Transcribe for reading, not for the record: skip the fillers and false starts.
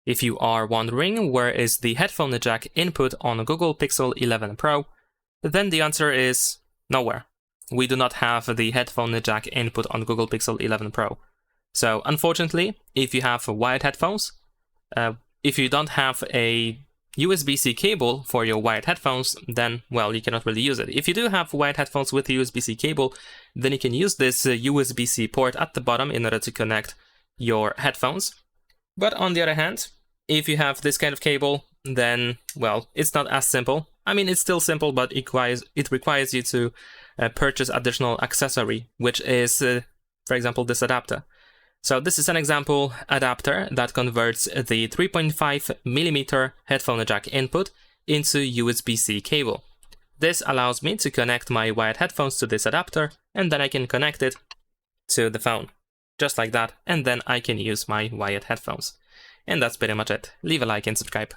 If you are wondering where is the headphone jack input on Google Pixel 11 Pro, then the answer is nowhere. We do not have the headphone jack input on Google Pixel 11 Pro. So unfortunately, if you have wired headphones, if you don't have a USB-C cable for your wired headphones, then, well, you cannot really use it. If you do have wired headphones with a USB-C cable, then you can use this USB-C port at the bottom in order to connect your headphones. But on the other hand, if you have this kind of cable, then, well, it's not as simple. I mean, it's still simple, but it requires you to purchase additional accessory, which is, for example, this adapter. So this is an example adapter that converts the 3.5mm headphone jack input into USB-C cable. This allows me to connect my wired headphones to this adapter, and then I can connect it to the phone, just like that, and then I can use my wired headphones. And that's pretty much it. Leave a like and subscribe.